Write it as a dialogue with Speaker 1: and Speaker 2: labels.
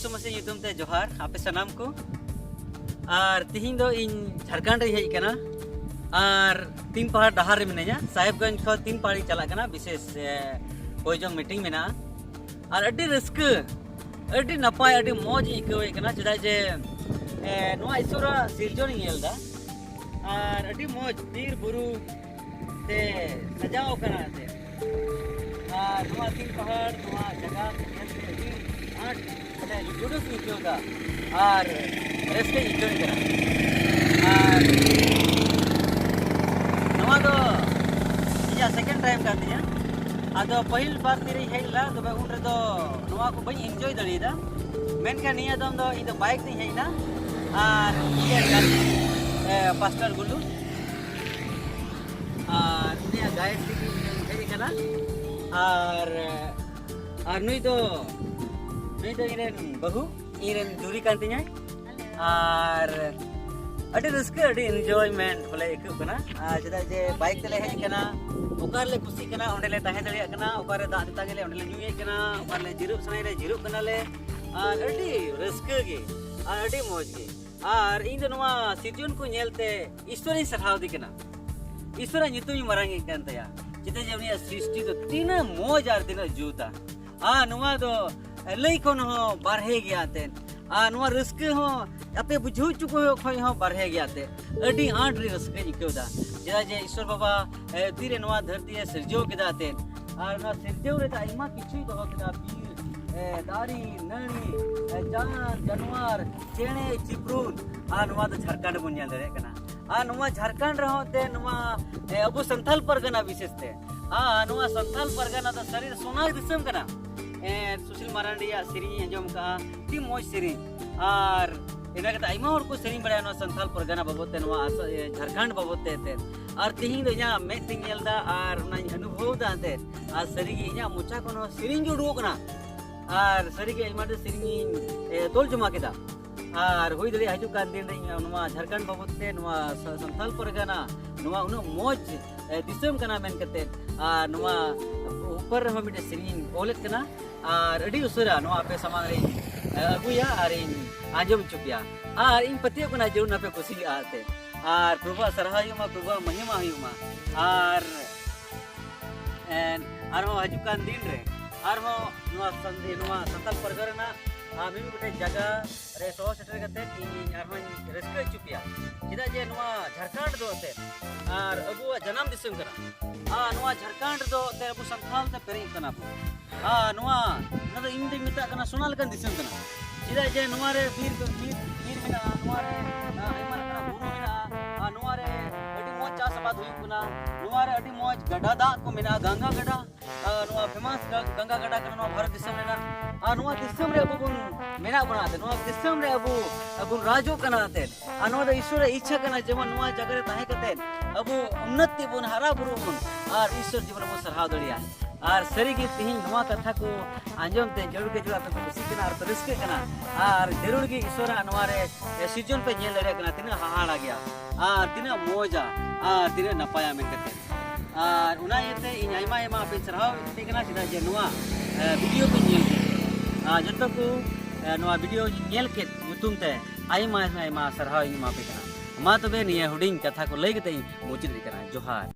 Speaker 1: विश्वमसी युतुम ते जोहार आपे सनाम को और तिहिं दो इन झारखंड रे हेज कना और तीन पहाड़ डहार रे मिनाया साहेबगंज खो तीन पहाड़ी चला कना विशेष कोई जो मीटिंग में ना और अड्डी रिस्क अड्डी नपाय अड्डी मौज इकवे कना चदा जे नोआ इसुरा सिरजोन येलदा और अड्डी मौज बीर बुरु ते सजाओ कना ते और नोआ तीन पहाड़ नोआ जगह आठ अरे जुडुस इकोदा और रेस्के इकोन करा और नोआ दो इया सेकंड टाइम कर दिया आदो पहिल बार तेरे हेला तो उन रे दो नोआ को बई एंजॉय दलीदा मेन का निया दम दो इ दो बाइक ती हेना और ये गाड़ी पास्टर गुलू और निया गाइड ती हेरी कना और नुई दो इरेन बहु इरेन दूरी कांतिnya और अड़ी रस्के अड़ी एंजॉयमेंट बोले एकु कना चदा जे बाइक तेले हेज कना ओकार ले खुशी कना ओंडेले ताहे दलिया कना ओकारे दा दिता गेले ओंडेले न्यूए कना ओकारले जिरुप सनाई रे जिरुप कना ले और अड़ी रस्के गे और अड़ी मौज गे और इन दो नवा सिरजन को नेलते ईश्वरी सराव दी कना ईश्वर nyutum marangi kan taya चदा जे उनिया सृष्टि तो तीन मौज और तीन जूता नुआ दो लई कोन हो बारहे गया ते नुआ रस्के हो अपे बुझू चुको हो खय हो बारहे गया ते अडी आठ रे रस्के इकोदा जदा जे ईश्वर बाबा तीरे नुआ धरती है सिरजो केदा ते और ना सिरजो रे आइमा किछु दो केदा पीर दारी नणी जान जानवर चेणे चिपरून नुआ तो झारखंड बुन जान दरे कना नुआ झारखंड रहोते नुआ अबु संथाल परगना विशेष ते नुआ संथाल परगना तो शरीर सोना दिसम कना सुशील मारांडिया सिरिंग अंजम का ती मोज सिरिंग और इना के आइमा और को सिरिंग बड़ा नुआ संथाल परगना बाबते नुआ झारखंड बाबते ते और तिहिं दो इना में तिंग येलदा और ना अनुभव दाते आ सरीगी इना मुचा कोनो सिरिंग जुडो कना और सरीगे आइमा दो सिरिंग तोल जमा केदा और हुई दली हजू कान दिन रे नुआ झारखंड बाबते नुआ संथाल परगना नुआ उनो मौज दिसम कना मेन कते नुआ ऊपर हम मिटे सिरिंग ओलेत कना और अडी उसरा नुआ पे सामान रे अगुया और इन आजम चुपिया और इन पतियो कना जरूर ना पे खुशी आते और प्रभु सरहायुमा प्रभु महिमा हुमा और हो हजू कान दिन रे और हो नुआ संधि नुआ संथाल परगना मिमी गोटे जगह रे सो सेटर कते इन आरहन रस्के चुपिया चदा जे नुआ झारखंड दो ते और अबु जन्म दिसम कना नुआ झारखंड दो ते अबु संथाल ते पेरी कना नुआ न तो इन दे मिता कना सोनाल कन दिसम कना चदा जे नुआ रे वीर मिना नुआ रे आइमा कना बुरु मिना नुआ रे अडी मोज चास बात हुई कना नुआ रे अडी मोज गडा दा को मिना गंगा गडा नुआ फेमस गंगा गडा कना नुआ भारत दिसम रेना नुआ दिसम रे अबु मेना बनाते नुआ दिसम रे अबु राजो कनाते नुआ द ईश्वर इच्छा कना जेमन नुआ जगह रे ताहे कते अबु उन्नति बुन हरा बुरु बुन और ईश्वर जीवन मो सरहाव दड़िया और सरीगी तिहिं नुआ कथा को आंजम ते जरूर के जुड़ा पे खुशी कना और रस्के कना और जरूर के ईश्वर नुआ रे सिजन पे नेल दड़िया कना तिना हाहाड़ा गया तिना मौजा तिना नपाया मेन कते और उना येते इन आइमा पे सरहाव ते कना सिदा जे नुआ वीडियो पे नेल जतो को नुआ वीडियो नेल के युतुम ते आइमा सरहाव इन मा पे कना मा तबे निया हुडिंग कथा को लई गते मुचित कना जोहार।